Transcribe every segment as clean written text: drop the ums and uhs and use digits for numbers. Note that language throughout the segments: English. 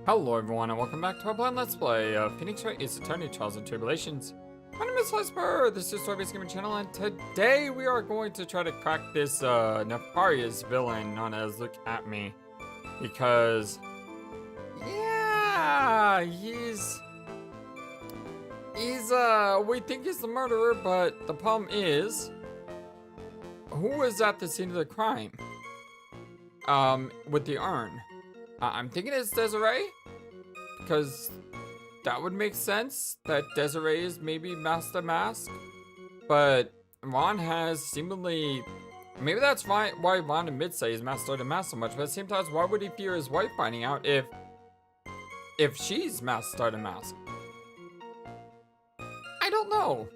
Hello everyone and welcome back to our planned Let's Play of Phoenix Wright is Eternity Trials and Tribulations. My name is FlightlessBird, this is Story-Based Gaming Channel, and today we are going to try to crack this nefarious villain known as Look At Me. Because, yeah, he's we think he's the murderer, but the problem is, who was at the scene of the crime? With the urn. I'm thinking it's Desiree, because that would make sense that Desiree is maybe Master Mask, but Ron has seemingly, maybe that's why Ron admits that he's Master Mask so much, but at the same time, why would he fear his wife finding out if she's Master Mask? I don't know.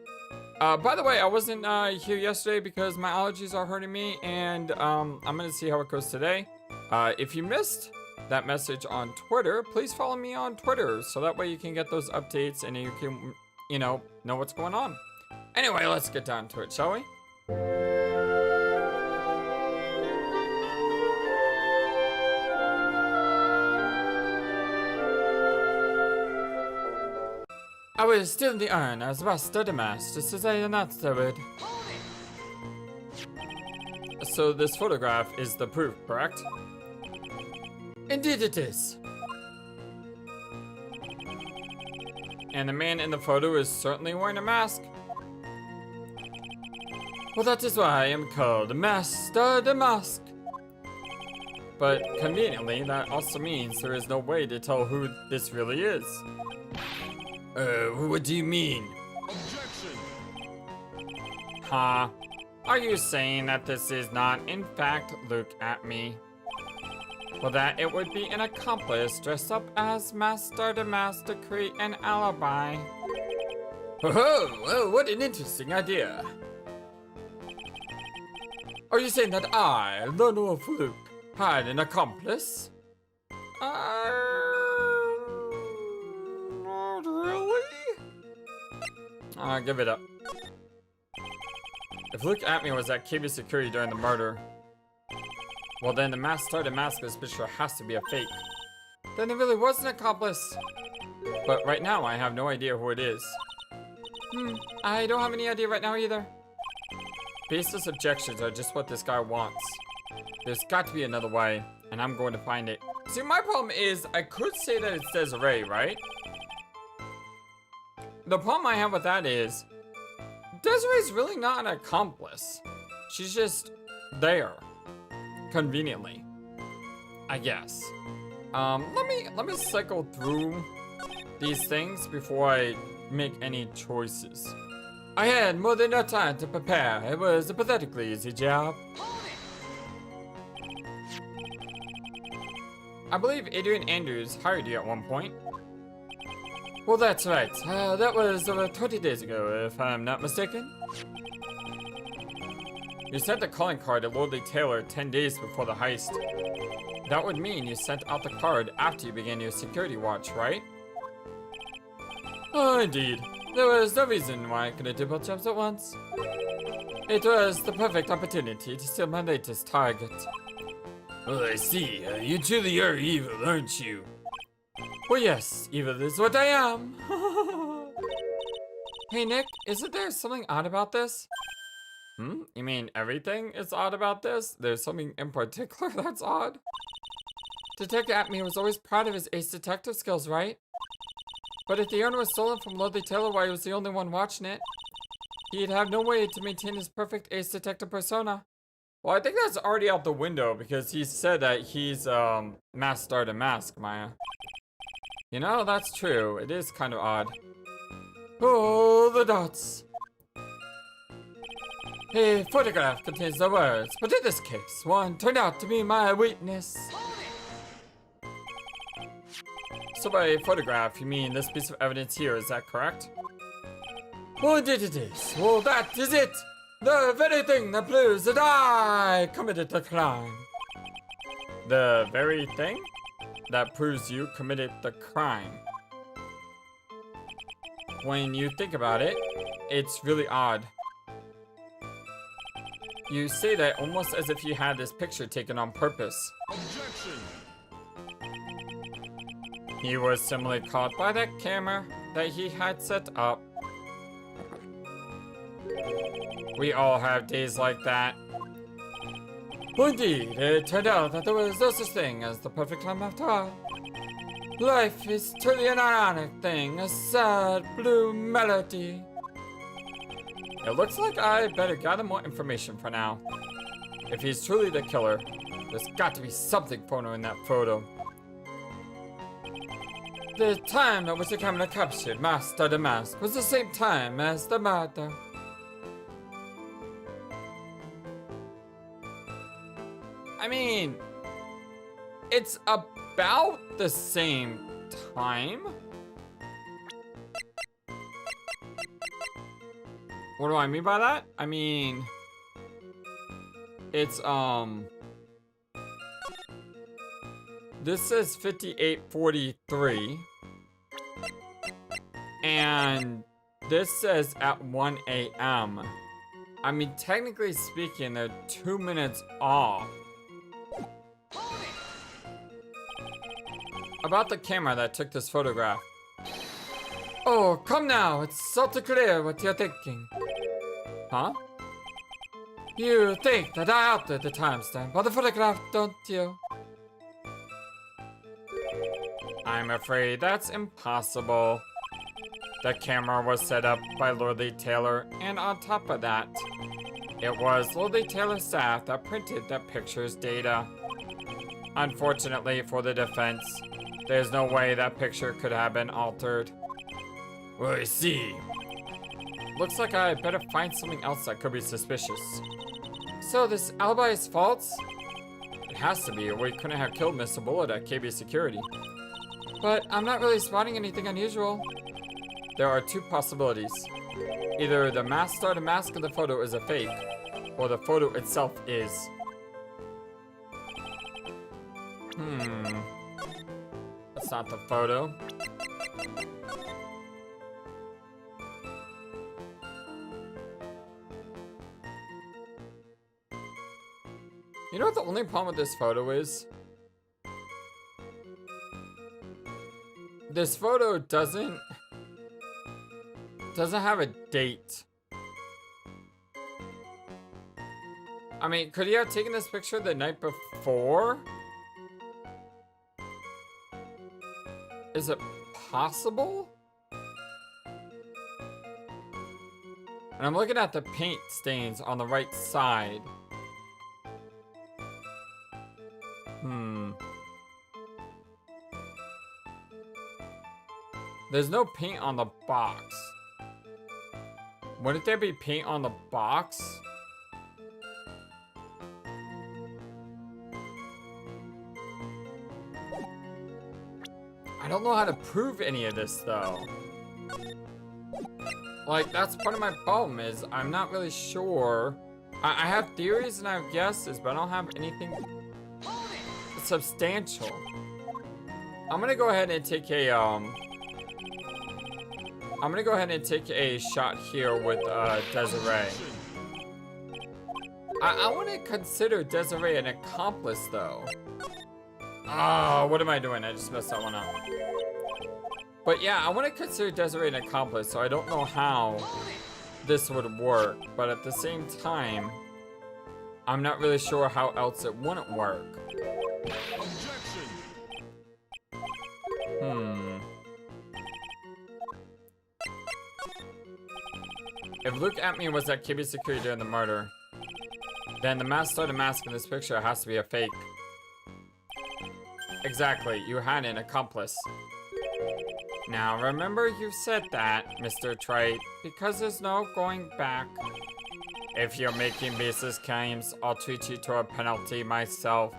By the way, I wasn't here yesterday because my allergies are hurting me, and I'm gonna see how it goes today. If you missed that message on Twitter, please follow me on Twitter so that way you can get those updates and you can, know what's going on. Anyway, let's get down to it, shall we? I was still in the urn as Master the Mask, just as I announced I would. So this photograph is the proof, correct? Indeed it is. And the man in the photo is certainly wearing a mask. Well, that is why I am called Master the Mask. But conveniently, that also means there is no way to tell who this really is. What do you mean? Objection! Huh? Are you saying that this is not, in fact, Look At Me? Well, that it would be an accomplice dressed up as Master the Mask to create an alibi. Oh, well, what an interesting idea. Are you saying that I, Lord of Luke, had an accomplice? Not really? Give it up. If Look At Me was at KB security during the murder, well then the Master the Mask of this picture has to be a fake. Then it really was an accomplice. But right now I have no idea who it is. I don't have any idea right now either. Baseless objections are just what this guy wants. There's got to be another way, and I'm going to find it. See, my problem is, I could say that it's Desiree, right? The problem I have with that is, Desiree's really not an accomplice. She's just there. Conveniently, I guess. Let me cycle through these things before I make any choices. I had more than enough time to prepare. It was a pathetically easy job. I believe Adrian Andrews hired you at one point. Well, that's right. That was over 20 days ago, if I'm not mistaken. You sent a calling card to Lordly Taylor 10 days before the heist. That would mean you sent out the card after you began your security watch, right? Oh, indeed. There was no reason why I couldn't do both jobs at once. It was the perfect opportunity to steal my latest target. Well, I see. You truly are evil, aren't you? Well, yes. Evil is what I am. Hey, Nick. Isn't there something odd about this? You mean everything is odd about this? There's something in particular that's odd? Detective Atme was always proud of his ace detective skills, right? But if the urn was stolen from Lordly Taylor while he was the only one watching it, he'd have no way to maintain his perfect ace detective persona. Well, I think that's already out the window because he said that he's Master the Mask, Maya. You know, that's true. It is kind of odd. Oh, the dots. A photograph contains the words, but in this case, one turned out to be my weakness. So by photograph, you mean this piece of evidence here, is that correct? Well, indeed it is. Well, that is it! The very thing that proves that I committed the crime. The very thing that proves you committed the crime. When you think about it, it's really odd. You say that almost as if you had this picture taken on purpose. Objection! He was similarly caught by that camera that he had set up. We all have days like that. Well, indeed, it turned out that there was no such thing as the perfect time after all. Life is truly an ironic thing, a sad blue melody. It looks like I better gather more information for now. If he's truly the killer, there's got to be something photo in that photo. The time at which the camera captured Master the Mask was the same time as the murder. I mean, it's about the same time. What do I mean by that? I mean, it's, this says 58:43. And this says at 1 a.m. I mean, technically speaking, they're 2 minutes off. About the camera that took this photograph. Oh, come now, it's so clear what you're thinking. Huh? You think that I altered the timestamp on the photograph, don't you? I'm afraid that's impossible. The camera was set up by Lordly Taylor, and on top of that, it was Lordly Taylor's staff that printed that picture's data. Unfortunately for the defense, there's no way that picture could have been altered. Well, I see. Looks like I better find something else that could be suspicious. So this alibi is false? It has to be, or we couldn't have killed Mr. Bullet at KB Security. But I'm not really spotting anything unusual. There are two possibilities. Either the mask or the mask of the photo is a fake, or the photo itself is. That's not the photo. You know what the only problem with this photo is? This photo doesn't have a date. I mean, could he have taken this picture the night before? Is it possible? And I'm looking at the paint stains on the right side. There's no paint on the box. Wouldn't there be paint on the box? I don't know how to prove any of this though. Like, that's part of my problem is I'm not really sure. I have theories and I have guesses, but I don't have anything substantial. I'm gonna go ahead and take a shot here with Desiree. I want to consider Desiree an accomplice though. Oh, what am I doing? I just messed that one up. But yeah, I want to consider Desiree an accomplice, so I don't know how this would work. But at the same time, I'm not really sure how else it wouldn't work. If Luke Atme was at KB Security during the murder, then the mask in this picture has to be a fake. Exactly, you had an accomplice. Now remember you said that, Mr. Wright, because there's no going back. If you're making baseless claims, I'll treat you to a penalty myself.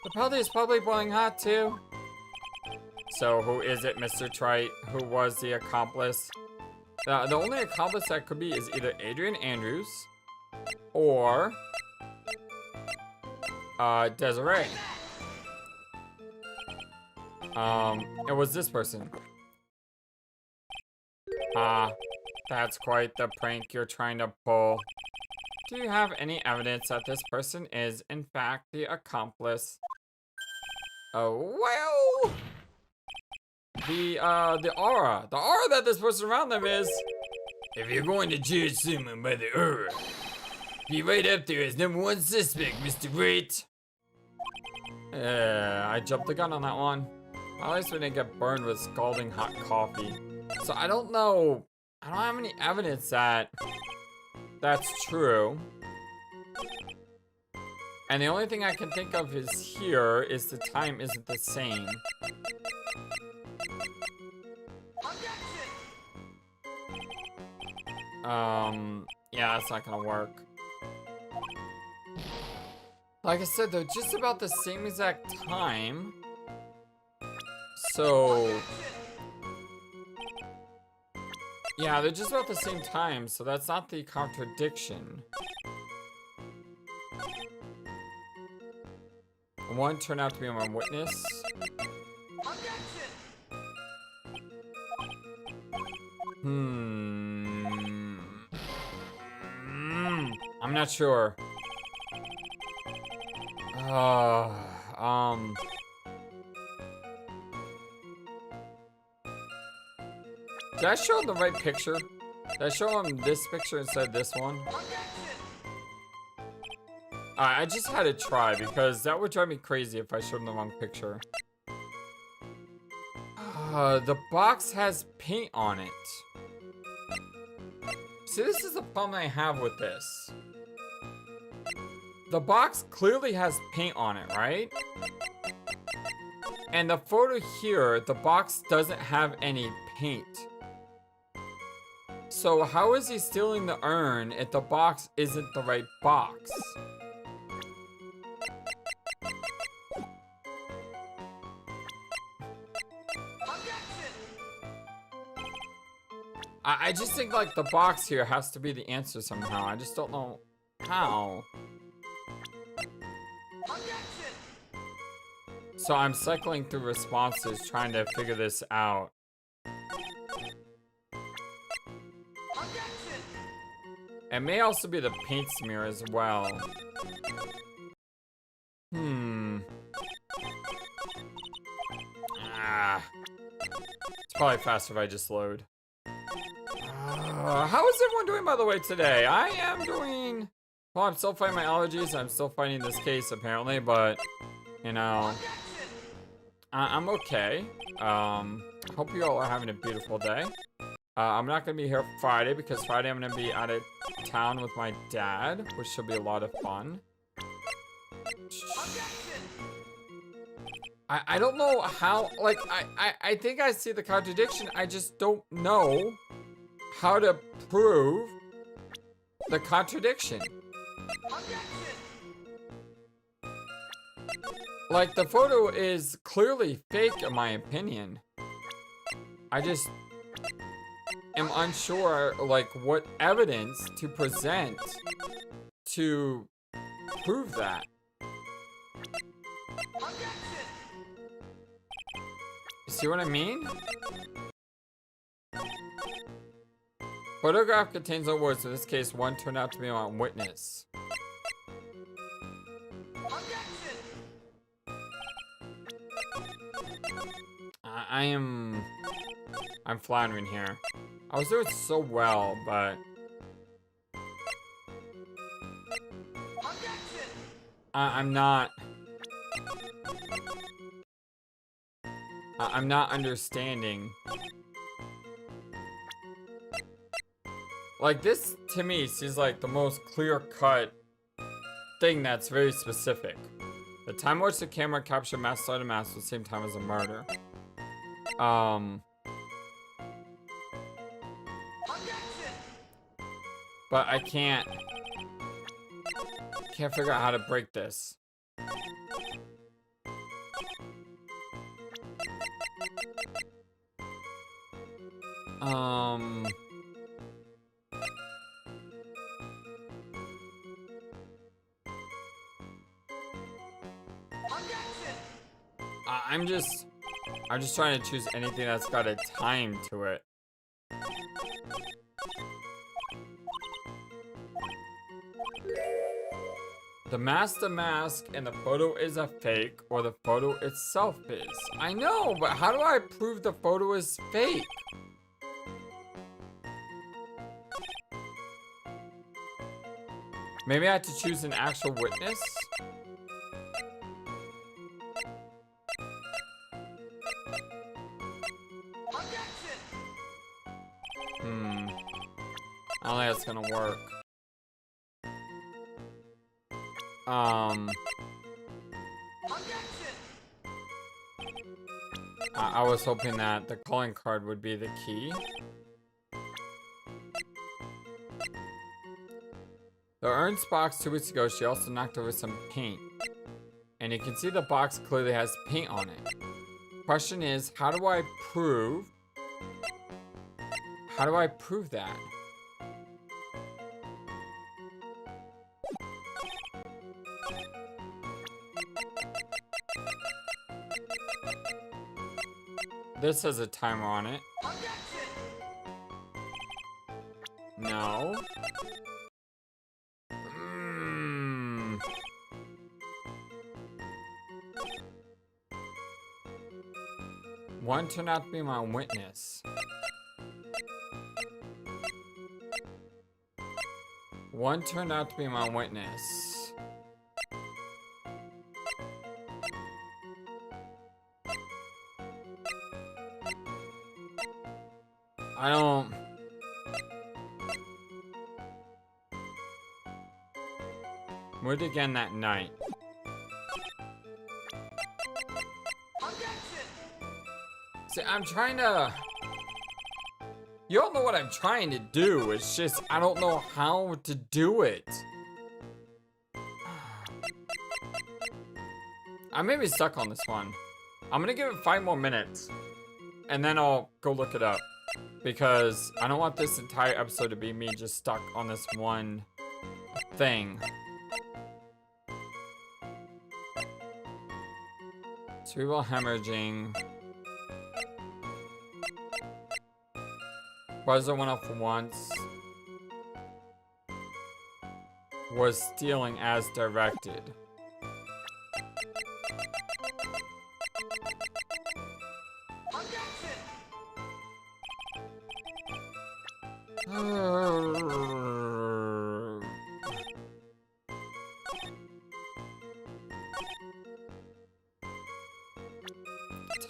The penalty is probably boiling hot too. So who is it, Mr. Wright? Who was the accomplice? The only accomplice that could be is either Adrian Andrews or Desiree. It was this person. That's quite the prank you're trying to pull. Do you have any evidence that this person is, in fact, the accomplice? Oh, well... the aura. The aura that this person around them is. If you're going to judge someone by the aura, be right up there as #1 suspect, Mr. Wright. I jumped the gun on that one. At least we didn't get burned with scalding hot coffee. So I don't know. I don't have any evidence that that's true. And the only thing I can think of is here is the time isn't the same. Yeah, that's not gonna work. Like I said, they're just about the same exact time. So... yeah, they're just about the same time, so that's not the contradiction. One turned out to be my witness. I'm not sure. Did I show him the right picture? Did I show him this picture instead of this one? I just had to try because that would drive me crazy if I showed him the wrong picture. The box has paint on it. See, this is the problem I have with this. The box clearly has paint on it, right? And the photo here, the box doesn't have any paint. So how is he stealing the urn if the box isn't the right box? I just think like the box here has to be the answer somehow. I just don't know how. So I'm cycling through responses trying to figure this out. It may also be the paint smear as well. It's probably faster if I just load. How is everyone doing, by the way, today? I am doing... well, I'm still fighting my allergies. I'm still fighting this case, apparently, but... you know... I'm okay. Hope you all are having a beautiful day. I'm not going to be here Friday, because Friday I'm going to be out of town with my dad, which should be a lot of fun. I don't know how... like, I think I see the contradiction. I just don't know how to prove the contradiction. Like, the photo is clearly fake in my opinion. I just am unsure, like, what evidence to present to prove that. See what I mean? Photograph contains no words. In this case, one turned out to be my witness. I'm floundering here. I was doing so well, but I'm not understanding. Like, this to me seems like the most clear-cut thing that's very specific. The time which the camera captured mass started mass at the same time as a murder. But I can't figure out how to break this. I'm just trying to choose anything that's got a time to it. The mask, and the photo is a fake, or the photo itself is. I know, but how do I prove the photo is fake? Maybe I have to choose an actual witness? I don't think that's gonna work. I was hoping that the calling card would be the key. The Ernst box 2 weeks ago, she also knocked over some paint. And you can see the box clearly has paint on it. Question is, how do I prove that? This has a timer on it. No. One turned out to be my witness. One turned out to be my witness. I don't... Moved again that night. See, I'm trying to... You all know what I'm trying to do. It's just, I don't know how to do it. I may be stuck on this one. I'm gonna give it 5 more minutes. And then I'll go look it up. Because I don't want this entire episode to be me just stuck on this one thing. Cerebral hemorrhaging. Buzzer went off once. Was stealing as directed.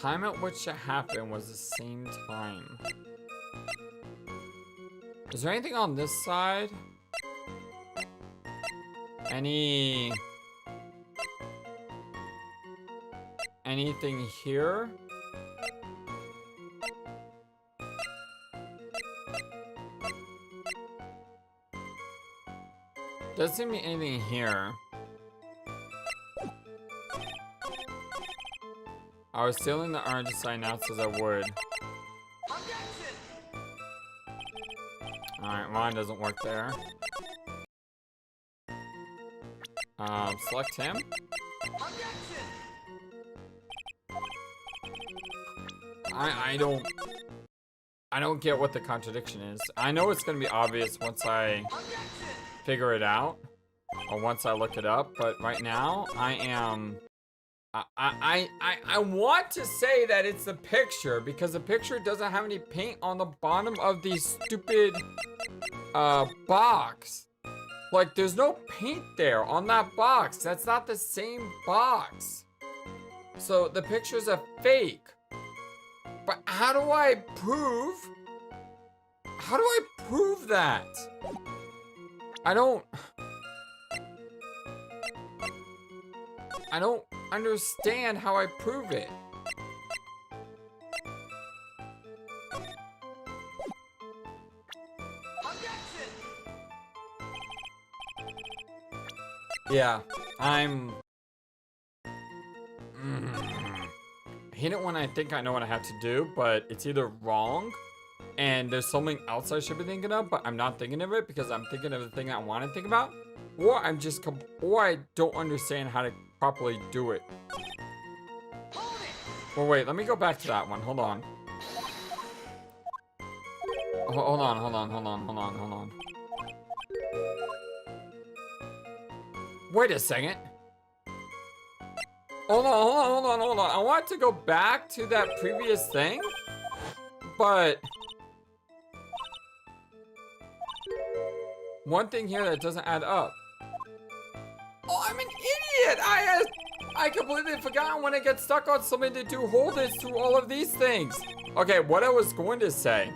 Time at which it happened was the same time. Is there anything on this side? Anything here? Doesn't seem to be anything here. I was stealing the orange as I announced as I would. Alright, mine doesn't work there. Select him. I don't get what the contradiction is. I know it's gonna be obvious once I figure it out. Or once I look it up, but right now, I want to say that it's the picture because the picture doesn't have any paint on the bottom of the stupid box. Like, there's no paint there on that box. That's not the same box. So the picture's a fake. But how do I prove that? I don't understand how I prove it. Yeah, I hate it when I think I know what I have to do, but it's either wrong and there's something else I should be thinking of, but I'm not thinking of it because I'm thinking of the thing I want to think about, or I don't understand how to properly do it. Well, wait, let me go back to that one. Hold on. Hold on. Wait a second. Hold on. I want to go back to that previous thing, but one thing here that doesn't add up. Oh, I'm an idiot! I completely forgot when I get stuck on something to do hold it through all of these things. Okay, what I was going to say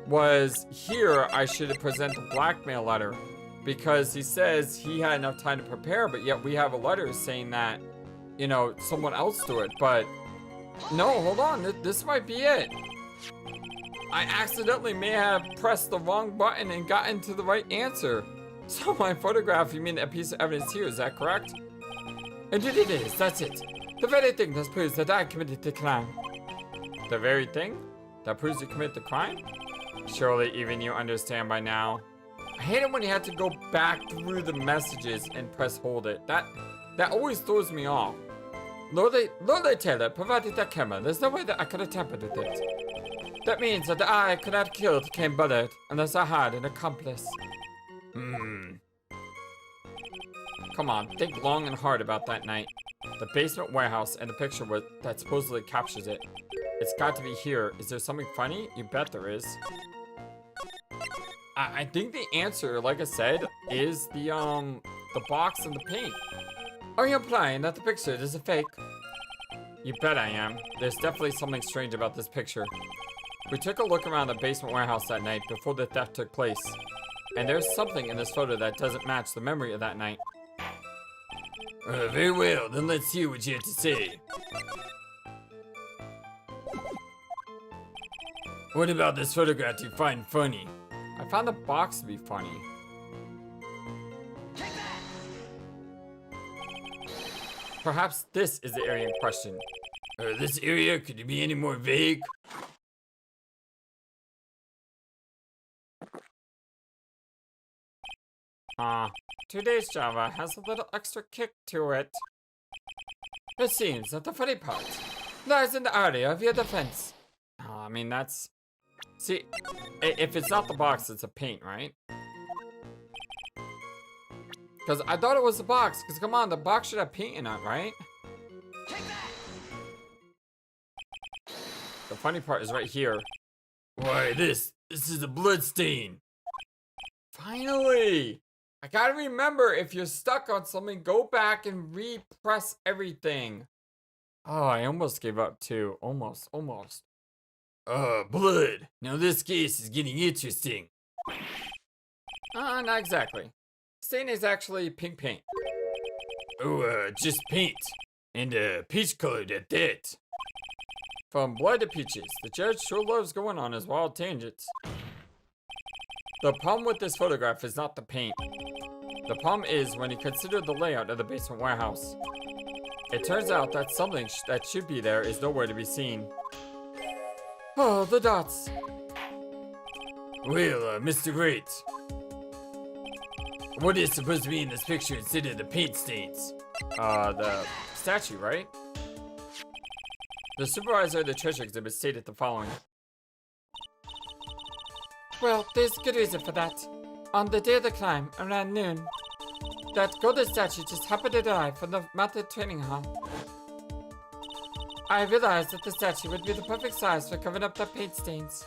was here I should present the blackmail letter because he says he had enough time to prepare, but yet we have a letter saying that, you know, someone else do it. But no, hold on, this might be it. I accidentally may have pressed the wrong button and gotten to the right answer. So my photograph, you mean a piece of evidence here, is that correct? Indeed it is, that's it. The very thing that proves that I committed the crime. The very thing that proves you committed the crime? Surely even you understand by now. I hate it when you have to go back through the messages and press hold it. That always throws me off. Lord Taylor provided that camera. There's no way that I could have tampered with it. That means that I could have killed Cain Bullard unless I had an accomplice. Come on, think long and hard about that night. The basement warehouse and the picture that supposedly captures it. It's got to be here. Is there something funny? You bet there is. I think the answer, like I said, is the box and the paint. Are you implying that the picture is a fake? You bet I am. There's definitely something strange about this picture. We took a look around the basement warehouse that night before the theft took place. And there's something in this photo that doesn't match the memory of that night. Very well, then let's hear what you have to say. What about this photograph you find funny? I found the box to be funny. Perhaps this is the area in question. This area, could you be any more vague? Today's Java has a little extra kick to it. It seems that the funny part lies in the area of your defense. I mean, that's... See, if it's not the box, it's a paint, right? Because I thought it was the box, because come on, the box should have paint in it, right? The funny part is right here. Why, this is a blood stain. Finally! I gotta remember, if you're stuck on something, go back and repress everything. Oh, I almost gave up too. Almost. Blood. Now this case is getting interesting. Not exactly. Stain is actually pink paint. Oh, just paint. And peach colored at that. From blood to peaches, the judge sure loves going on his wild tangents. The problem with this photograph is not the paint. The problem is when you consider the layout of the basement warehouse. It turns out that something that should be there is nowhere to be seen. Oh, the dots. Well, Mr. Wright. What is supposed to be in this picture instead of the paint stains? The statue, right? The supervisor of the treasure exhibit stated the following. Well, there's good reason for that. On the day of the crime, around noon, that golden statue just happened to arrive from the mounted training hall. I realized that the statue would be the perfect size for covering up the paint stains.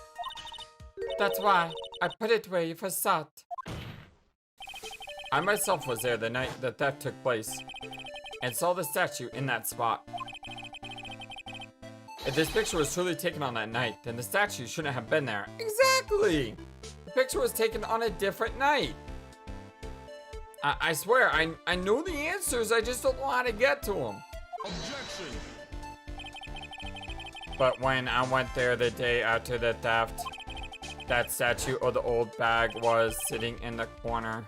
That's why I put it where you first saw it. I myself was there the night the theft took place, and saw the statue in that spot. If this picture was truly taken on that night, then the statue shouldn't have been there. Exactly! The picture was taken on a different night. I swear, I know the answers, I just don't know how to get to them. Objection! But when I went there the day after the theft, that statue or the old bag was sitting in the corner.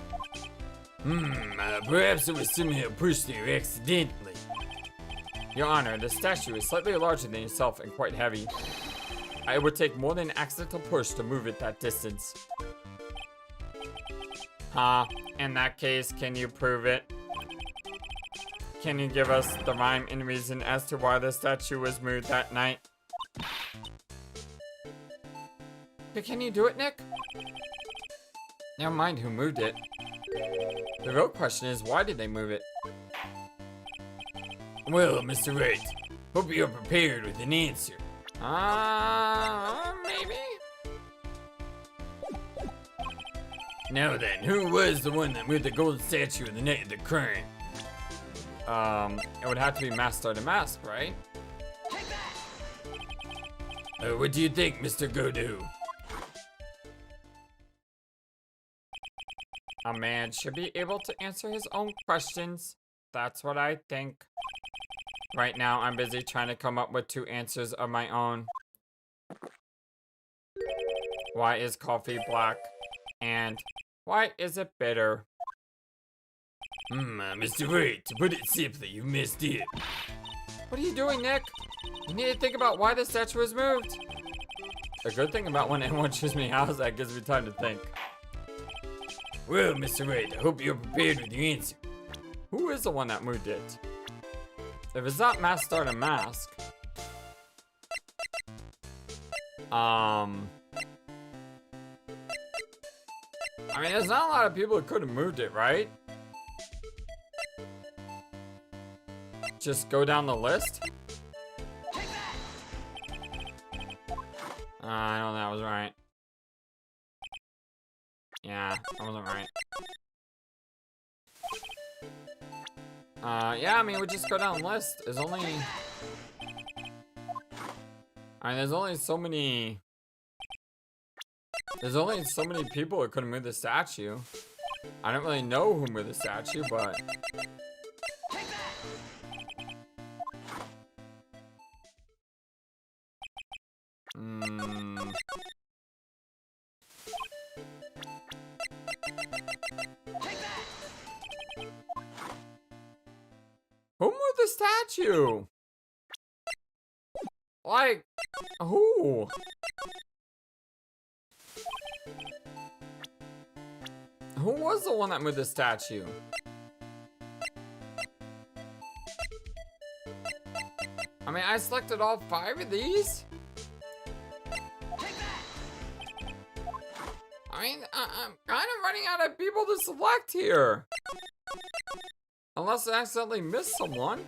Perhaps it was somehow pushed there accidentally. Your Honor, the statue is slightly larger than yourself and quite heavy. It would take more than an accidental push to move it that distance. In that case, can you prove it? Can you give us the rhyme and reason as to why the statue was moved that night? Can you do it, Nick? Never mind who moved it. The real question is, why did they move it? Well, Mr. Wright, hope you're prepared with an answer. Maybe? Now then, who was the one that moved the golden statue on the night of the crime? It would have to be Master to Mask, right? What do you think, Mr. Godot? A man should be able to answer his own questions. That's what I think. Right now, I'm busy trying to come up with 2 answers of my own. Why is coffee black? And why is it bitter? Mr. Wright, to put it simply, you missed it. What are you doing, Nick? You need to think about why the statue was moved. The good thing about when anyone chooses me out is that gives me time to think. Well, Mr. Wright, I hope you're prepared with your answer. Who is the one that moved it? If it's not Master to Mask. I mean, there's not a lot of people who could have moved it, right? Just go down the list? I don't know, that was right. Yeah, that wasn't right. Yeah, I mean, we just go down the list. There's only... there's only so many... There's only so many people that could have moved the statue. I don't really know who moved the statue, but... Who moved the statue? Like, who? Who was the one that moved the statue? I mean, I selected all 5 of these. I mean, I'm kind of running out of people to select here. Unless I accidentally missed someone.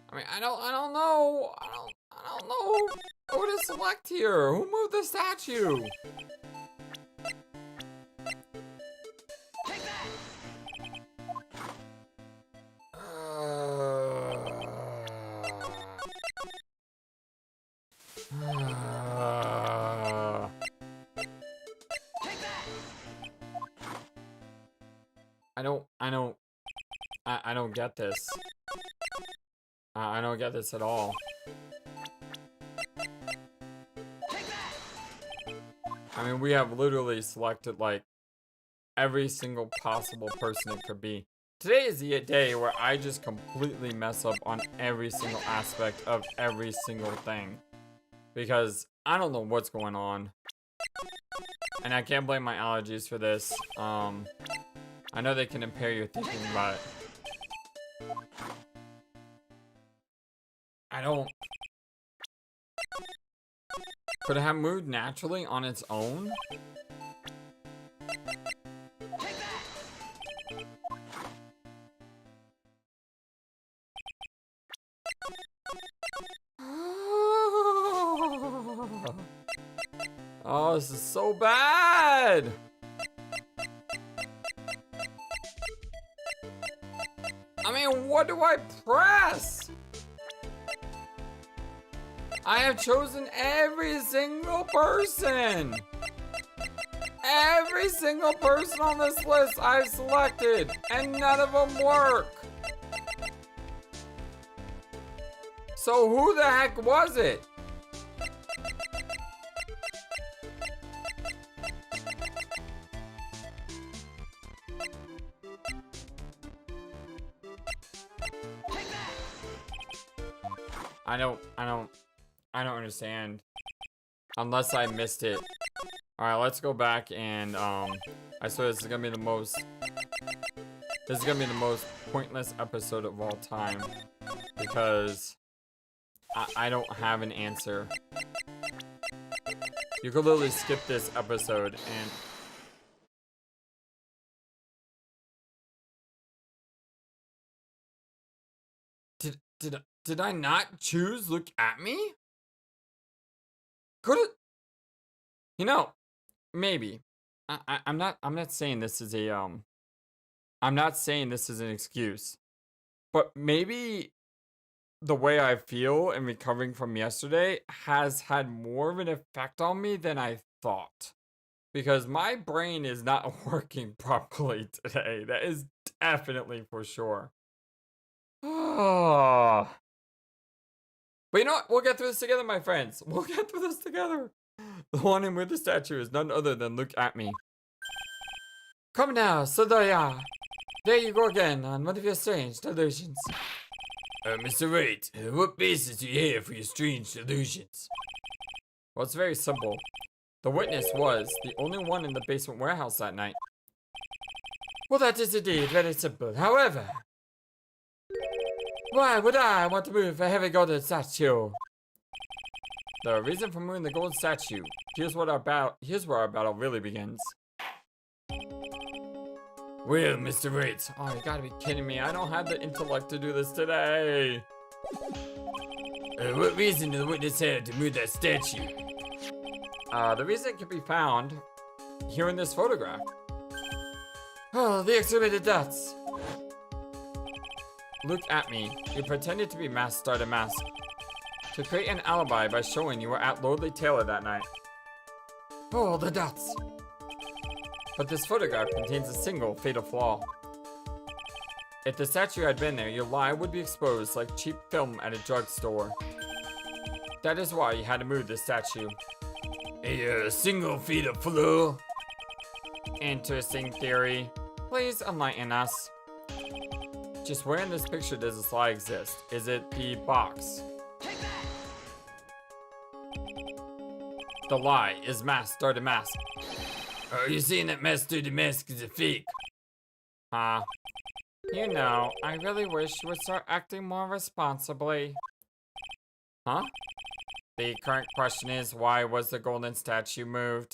I mean, I don't know. I don't know who to select here. Who moved the statue? I don't get this. I don't get this at all. I mean, we have literally selected like every single possible person it could be. Today is the day where I just completely mess up on every single aspect of every single thing. Because I don't know what's going on. And I can't blame my allergies for this. I know they can impair your thinking, but I don't... Could it have moved naturally on its own? Oh, this is so bad! I mean, what do I press? I have chosen every single person. Every single person on this list I've selected, and none of them work. So who the heck was it? I don't understand. Unless I missed it. Alright, let's go back and, I swear this is gonna be the most pointless episode of all time. Because I don't have an answer. You could literally skip this episode and Did I not choose look at me? Could it? You know, maybe. I'm not saying this is a I'm not saying this is an excuse. But maybe the way I feel and recovering from yesterday has had more of an effect on me than I thought. Because my brain is not working properly today. That is definitely for sure. Oh. But you know what? We'll get through this together, my friends. We'll get through this together. The one in with the statue is none other than look at me. Come now, Sadaya. There you go again on one of your strange delusions. Mr. Wright, what basis do you have for your strange delusions? Well, it's very simple. The witness was the only one in the basement warehouse that night. Well, that is indeed very simple. However, why would I want to move a heavy golden statue? The reason for moving the golden statue. Here's where our battle really begins. Well, Mr. Wright. Oh, you gotta be kidding me. I don't have the intellect to do this today. What reason did the witness have to move that statue? The reason can be found here in this photograph. Oh, the exhibited dots. Look at me. You pretended to be Mask Mask to create an alibi by showing you were at Lordly Taylor that night. Oh, the dots. But this photograph contains a single fatal flaw. If the statue had been there, your lie would be exposed like cheap film at a drugstore. That is why you had to move the statue. A single fatal flaw? Interesting theory. Please enlighten us. Just where in this picture does this lie exist? Is it the box? The lie is Mask Mask. Are you saying that Master Mask is a fake? You know, I really wish you would start acting more responsibly. Huh? The current question is, why was the golden statue moved?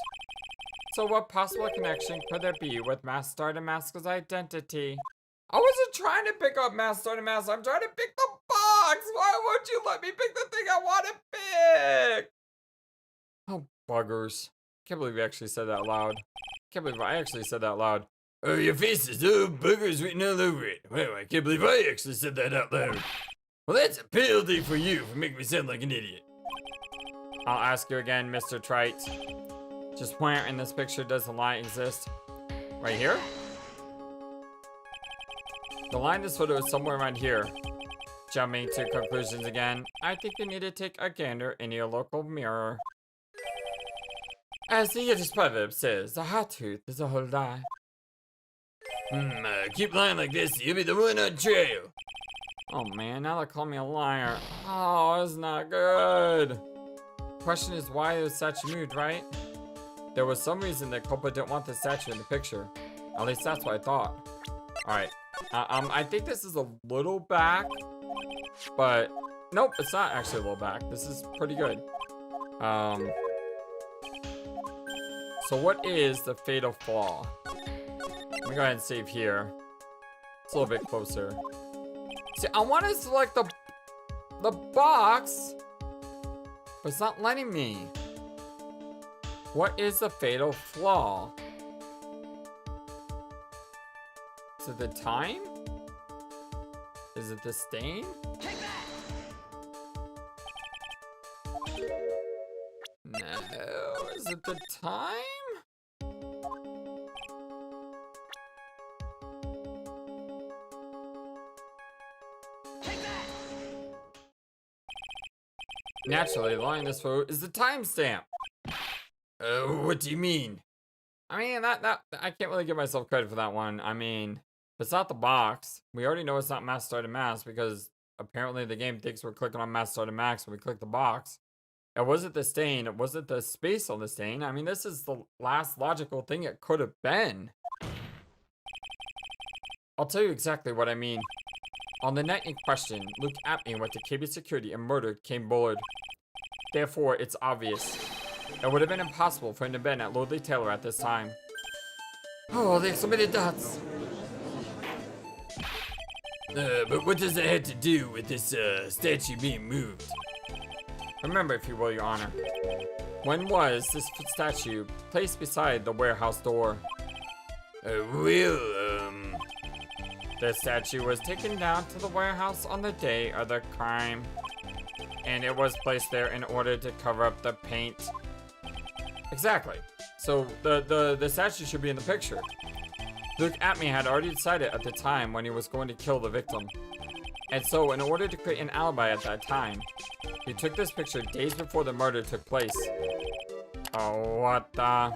So what possible connection could there be with Mask Mask's identity? I wasn't trying to pick up Mask Mask, I'm trying to pick the box! Why won't you let me pick the thing I want to pick? Oh, buggers. Can't believe we actually said that loud. Can't believe I actually said that loud. Oh, your face is boogers written all over it. Well, I can't believe I actually said that out loud. Well, that's a penalty for you for making me sound like an idiot. I'll ask you again, Mr. Trite. Just where in this picture does the lie exist? Right here? The lie in this photo is somewhere around here. Jumping to conclusions again, I think you need to take a gander in your local mirror. As the Yiddish proverb says, a hot tooth is a whole lie. Keep lying like this, you'll be the one on trail. Oh man, now they call me a liar. Oh, it's not good. Question is why the statue moved, right? There was some reason that Copa didn't want the statue in the picture. At least that's what I thought. Alright. I think this is a little back. But, nope, it's not actually a little back. This is pretty good. So what is the fatal flaw? Let me go ahead and save here. It's a little bit closer. See, I want to select the box, but it's not letting me. What is the fatal flaw? Is it the time? Is it the stain? No, is it the time? Naturally, the line in this photo is the timestamp. What do you mean? I mean, that I can't really give myself credit for that one. I mean, it's not the box. We already know it's not Mask Mask because apparently the game thinks we're clicking on Mask Mask when we click the box. It wasn't the stain. It wasn't the space on the stain. I mean, this is the last logical thing it could have been. I'll tell you exactly what I mean. On the night in question, Luke at me went to KB security and murdered Kane Bullard. Therefore, it's obvious. It would have been impossible for him to have been at Lordly Taylor at this time. Oh, the exhibited dots. But what does that have to do with this, statue being moved? Remember, if you will, Your Honor. When was this statue placed beside the warehouse door? The statue was taken down to the warehouse on the day of the crime. And it was placed there in order to cover up the paint. Exactly. So the statue should be in the picture. Luke Atme had already decided at the time when he was going to kill the victim. And so in order to create an alibi at that time, he took this picture days before the murder took place. Oh, what the...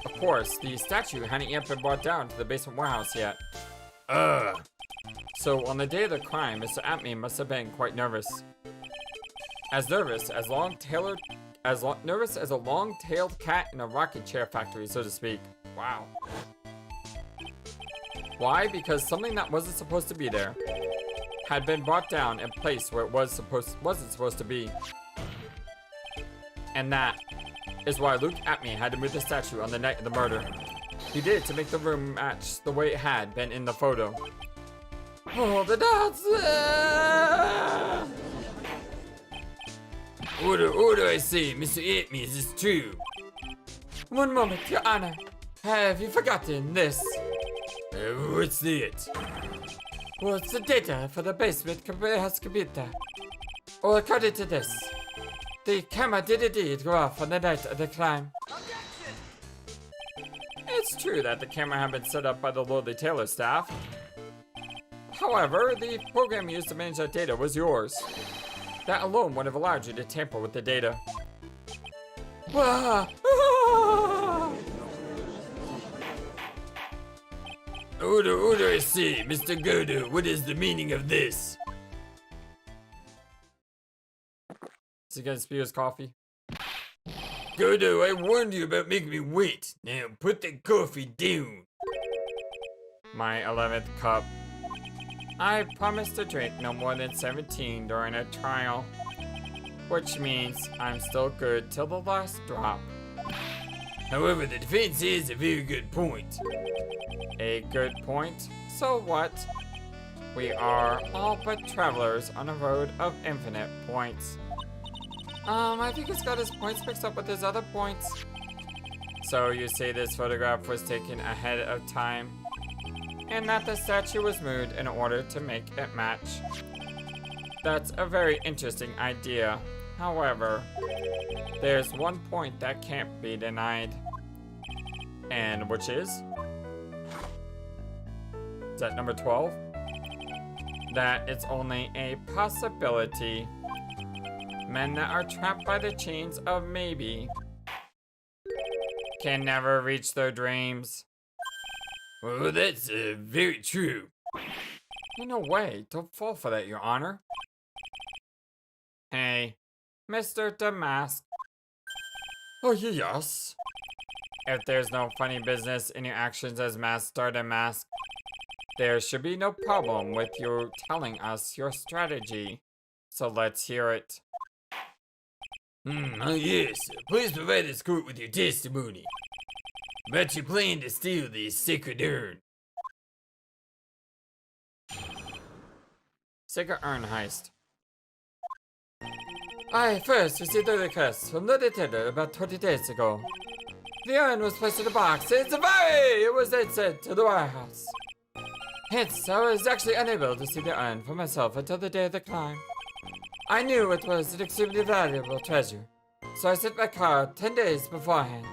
Of course, the statue hadn't yet been brought down to the basement warehouse yet. So on the day of the crime, Mr. Atme must have been quite nervous. As nervous as nervous as a long-tailed cat in a rocket chair factory, so to speak. Wow. Why? Because something that wasn't supposed to be there had been brought down and placed where it wasn't supposed to be. And that is why Luke Atme had to move the statue on the night of the murder. He did it to make the room match the way it had been in the photo. Oh, the dots! Order, I say, Mr. Atme, is this true? One moment, Your Honor. Have you forgotten this? What's that? Well, it's the data for the basement computer. Well, according to this, the camera did indeed go off on the night of the crime. It's true that the camera had been set up by the Lordly Taylor staff. However, the program used to manage that data was yours. That alone would have allowed you to tamper with the data. Wah! Order, I say, Mr. Godo, what is the meaning of this? Is he gonna spew his coffee? Godo, I warned you about making me wait. Now put the coffee down. My 11th cup. I promised to drink no more than 17 during a trial. Which means I'm still good till the last drop. However, the defense is a very good point. A good point? So what? We are all but travelers on a road of infinite points. I think he's got his points mixed up with his other points. So you say this photograph was taken ahead of time, and that the statue was moved in order to make it match. That's a very interesting idea. However, there's one point that can't be denied. And which is? Is that number 12? That it's only a possibility. Men that are trapped by the chains of maybe can never reach their dreams. Well, that's very true. No way, don't fall for that, Your Honor. Hey, Mr. Damask. Oh, yes. If there's no funny business in your actions as Master Damask, there should be no problem with you telling us your strategy. So let's hear it. Yes. Please provide this court with your testimony about your plan to steal this sacred urn. Sacred Urn heist. I first received a request from the detective about 20 days ago. The urn was placed in a box in Safari! It was then sent to the warehouse. Hence, I was actually unable to see the urn for myself until the day of the crime. I knew it was an extremely valuable treasure, so I sent my card 10 days beforehand.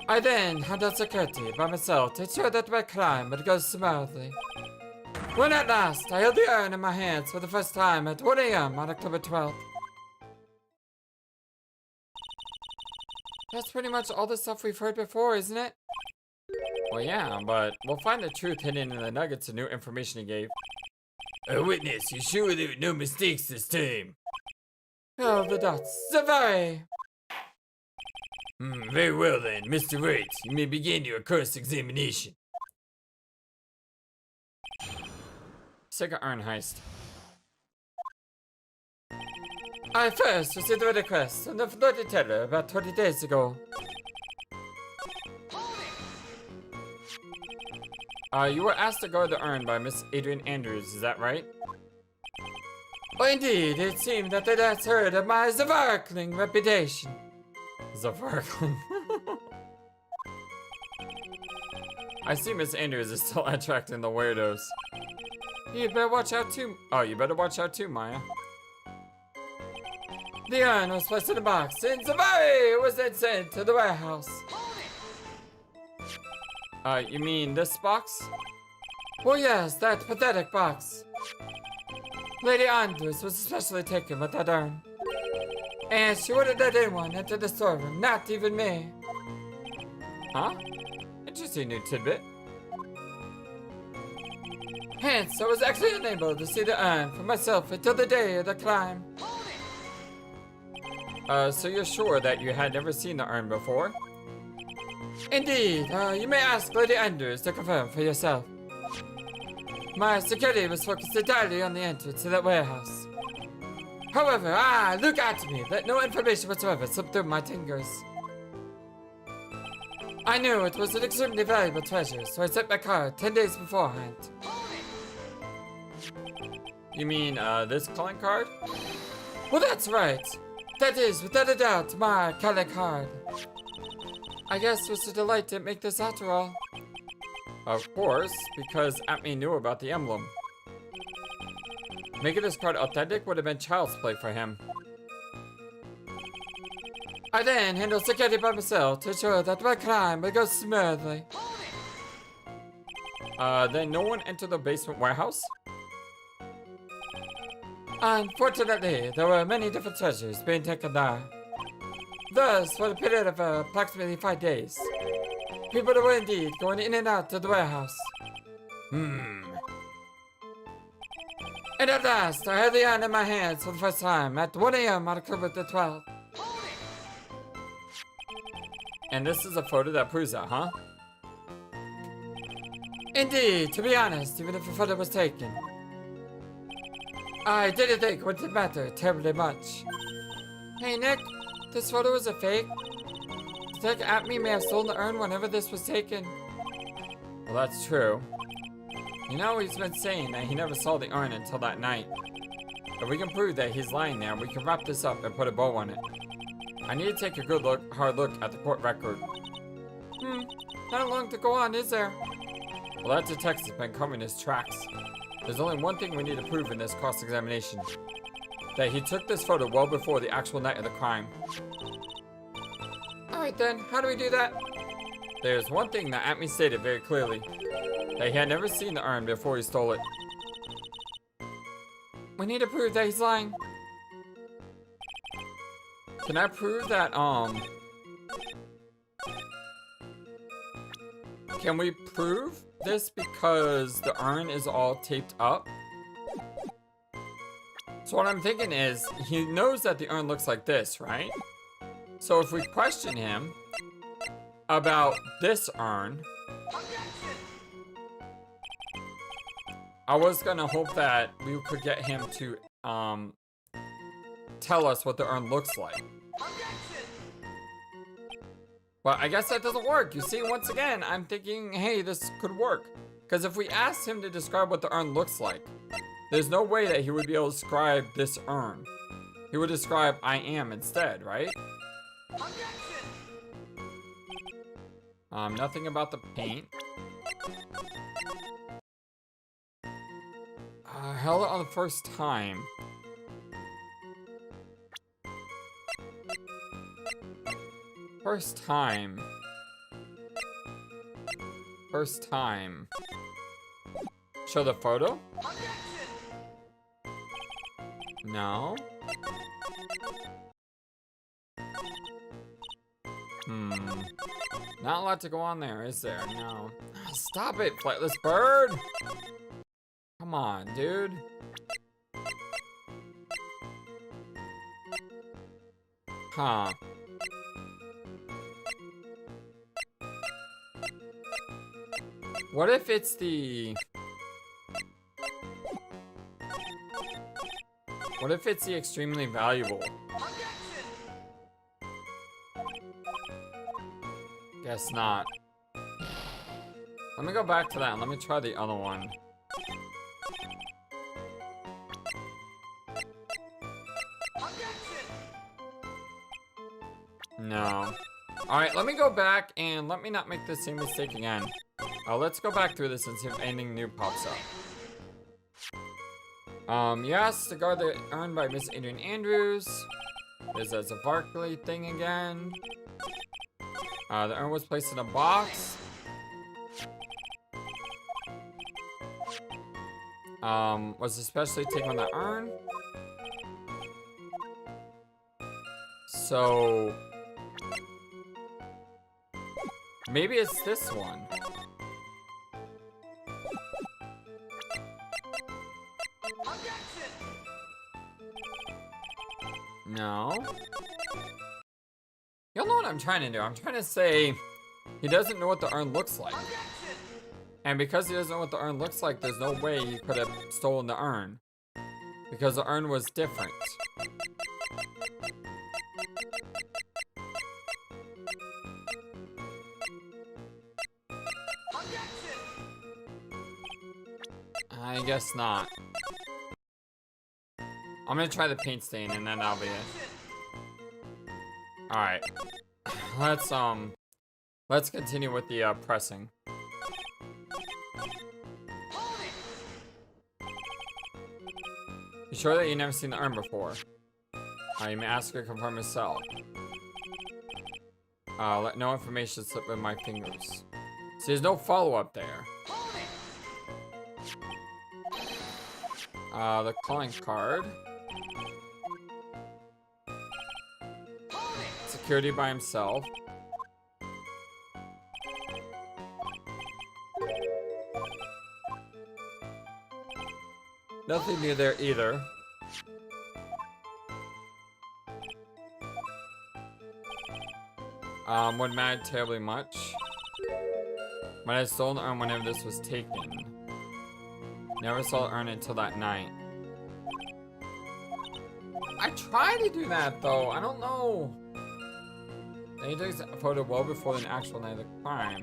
I then handled security by myself to ensure that my crime would go smoothly. When at last I held the urn in my hands for the first time at 1 a.m. on October 12th. That's pretty much all the stuff we've heard before, isn't it? Well, yeah, but we'll find the truth hidden in the nuggets of new information he gave. A witness, you sure there were no mistakes this time? Oh, the dots. Safari! Very well then, Mr. Wright. You may begin your cross-examination. Sacred Urn heist. I first received a request from the Lordly Taylor about 20 days ago. You were asked to guard the urn by Miss Adrian Andrews, is that right? Oh, indeed, it seemed that they'd last heard of my sparkling reputation. Sparkling. I see Miss Andrews is still attracting the weirdos. You better watch out too. Oh, you better watch out too, Maya. The urn was placed in a box, and Safari was then sent to the warehouse. You mean this box? Well, yes, that pathetic box. Lady Andrews was especially taken with that urn. And she wouldn't let anyone enter the storeroom, not even me. Huh? Interesting new tidbit. Hence, I was actually unable to see the urn for myself until the day of the climb. So you're sure that you had never seen the urn before? Indeed, you may ask Lady Andrews to confirm for yourself. My security was focused entirely on the entrance to that warehouse. However, look at me, let no information whatsoever slip through my fingers. I knew it was an extremely valuable treasure, so I sent my card 10 days beforehand. You mean, this calling card? Well, that's right. That is, without a doubt, my calling card. I guess it was a delight to make this after all. Of course, because Atme knew about the emblem. Making this card authentic would have been child's play for him. I then handled security by myself to ensure that my climb would go smoothly. Then no one entered the basement warehouse? Unfortunately, there were many different treasures being taken there. Thus, for a period of approximately 5 days, people were indeed going in and out of the warehouse. And at last, I had the urn in my hands for the first time at 1 a.m. on October the 12th. And this is a photo that proves that, huh? Indeed, to be honest, even if a photo was taken, I didn't think it would matter terribly much. Hey Nick, this photo is a fake. Dick Atme may have stolen the urn whenever this was taken. Well, that's true. You know, he's been saying that he never saw the urn until that night. If we can prove that he's lying there, we can wrap this up and put a bow on it. I need to take a good hard look at the court record. Not long to go on, is there? Well, that detective's been covering his tracks. There's only one thing we need to prove in this cross-examination. That he took this photo well before the actual night of the crime. Alright then, how do we do that? There's one thing that Atme stated very clearly. That he had never seen the urn before he stole it. We need to prove that he's lying. Can I prove that, Can we prove this because the urn is all taped up? So what I'm thinking is, he knows that the urn looks like this, right? So if we question him about this urn, I was gonna hope that we could get him to, tell us what the urn looks like. But I guess that doesn't work. You see, once again, I'm thinking, hey, this could work. Because if we asked him to describe what the urn looks like, there's no way that he would be able to describe this urn. He would describe I am instead, right? Nothing about the paint. Held it on the first time. First time. First time. Show the photo? No. Not a lot to go on there, is there? No. Stop it, FlightlessBird! Come on, dude. Huh. What if it's the... What if it's the extremely valuable? Guess not. Let me go back to that and let me try the other one. No. Alright, let me go back and let me not make the same mistake again. Let's go back through this and see if anything new pops up. Yes, to guard the urn by Miss Adrian Andrews. There's a Barkley thing again. The urn was placed in a box. Was especially taken on the urn. So maybe it's this one. No. You'll know what I'm trying to do. I'm trying to say he doesn't know what the urn looks like. And because he doesn't know what the urn looks like, there's no way he could have stolen the urn. Because the urn was different. I guess not. I'm gonna try the paint stain and then that'll be it. Alright. Let's continue with the pressing. You sure that you've never seen the urn before? You may ask her to confirm yourself. Let no information slip with my fingers. So there's no follow-up there. The calling card. Security by himself. Nothing new there either. Wouldn't matter terribly much. But I stole the urn whenever this was taken. Never saw the urn until that night. I tried to do that though. I don't know. Then he took a photo well before the actual night of the crime.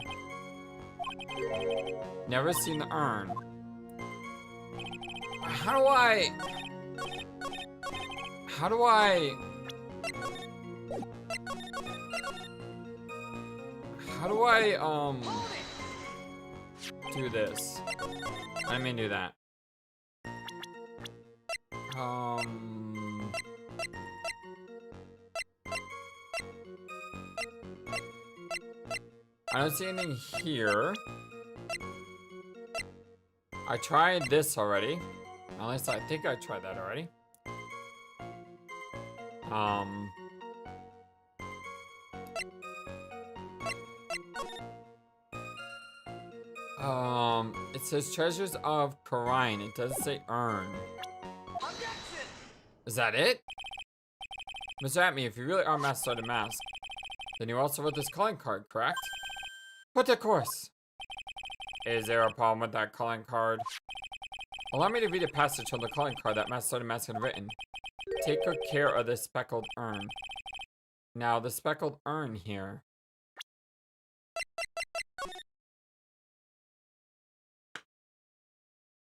Never seen the urn. How do I do this? I didn't mean to do that. I don't see anything here. I tried this already. At least I think I tried that already. It says treasures of Karine. It doesn't say urn. Is that it? Mr. Atme, if you really are Master Sergeant Mask, then you also wrote this calling card, correct? But of course. Is there a problem with that calling card? Allow me to read a passage from the calling card that Master Sergeant Mask had written. Take good care of this speckled urn. Now, the speckled urn here.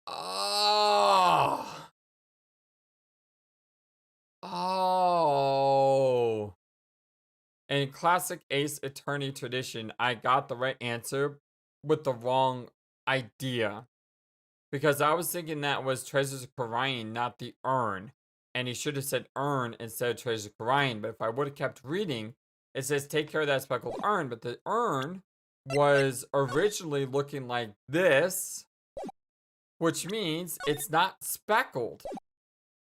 Oh! Oh! In classic Ace Attorney tradition, I got the right answer with the wrong idea. Because I was thinking that was Treasures of Karine, not the urn. And he should have said urn instead of Treasures of Karine. But if I would have kept reading, it says take care of that speckled urn. But the urn was originally looking like this. Which means it's not speckled.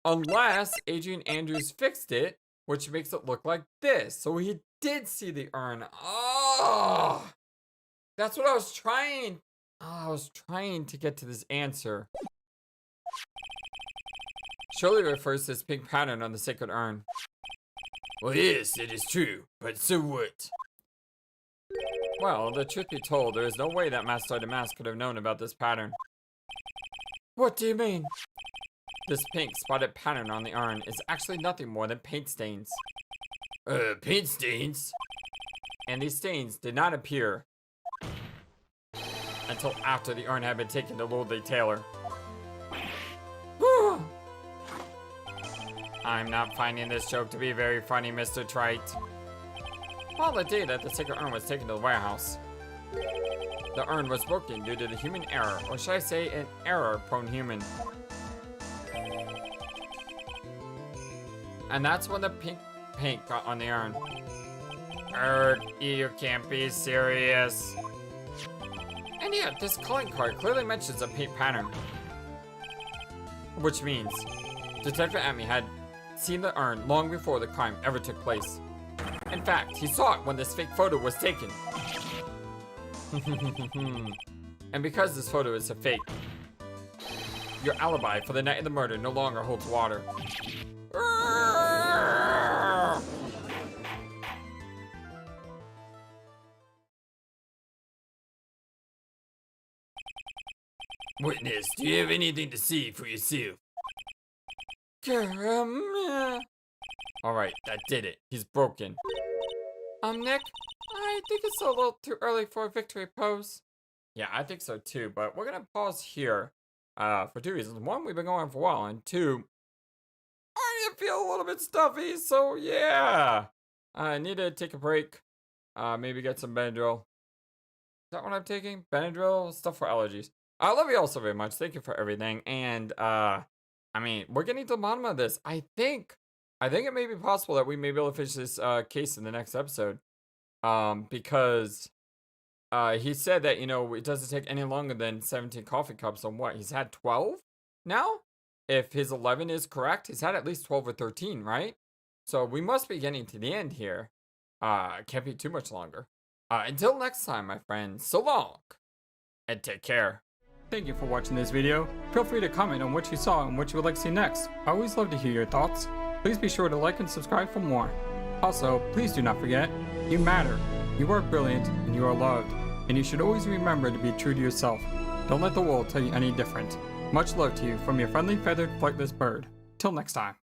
Unless Adrian Andrews fixed it, which makes it look like this. So he did see the urn. Oh! That's what I was trying. Oh, I was trying to get to this answer. Surely refers to this pink pattern on the sacred urn. Well, yes, it is true, but so what? Well, the truth be told, there is no way that Master Sergeant Mask could have known about this pattern. What do you mean? This pink spotted pattern on the urn is actually nothing more than paint stains. Paint stains? And these stains did not appear until after the urn had been taken to Lord Taylor. I'm not finding this joke to be very funny, Mr. Trite. Well, the day that the sacred urn was taken to the warehouse, the urn was broken due to the human error, or should I say an error-prone human. And that's when the pink paint got on the urn. You can't be serious. And yeah, this calling card clearly mentions a paint pattern. Which means Detective Amy had seen the urn long before the crime ever took place. In fact, he saw it when this fake photo was taken. And because this photo is a fake, your alibi for the night of the murder no longer holds water. Witness, do you have anything to see for yourself? Alright, that did it. He's broken. Nick, I think it's a little too early for a victory pose. Yeah, I think so too, but we're gonna pause here for two reasons. One, we've been going for a while, and two, I feel a little bit stuffy, so yeah. I need to take a break. Maybe get some Benadryl. Is that what I'm taking? Benadryl? Stuff for allergies. I love you all so very much. Thank you for everything. And, I mean, we're getting to the bottom of this. I think it may be possible that we may be able to finish this case in the next episode. Because he said that, you know, it doesn't take any longer than 17 coffee cups on what? He's had 12 now? If his 11 is correct, he's had at least 12 or 13, right? So we must be getting to the end here. Can't be too much longer. Until next time, my friends, so long, and take care. Thank you for watching this video. Feel free to comment on what you saw and what you would like to see next. I always love to hear your thoughts. Please be sure to like and subscribe for more. Also, please do not forget, you matter, you are brilliant, and you are loved. And you should always remember to be true to yourself. Don't let the world tell you any different. Much love to you from your friendly feathered flightless bird. Till next time.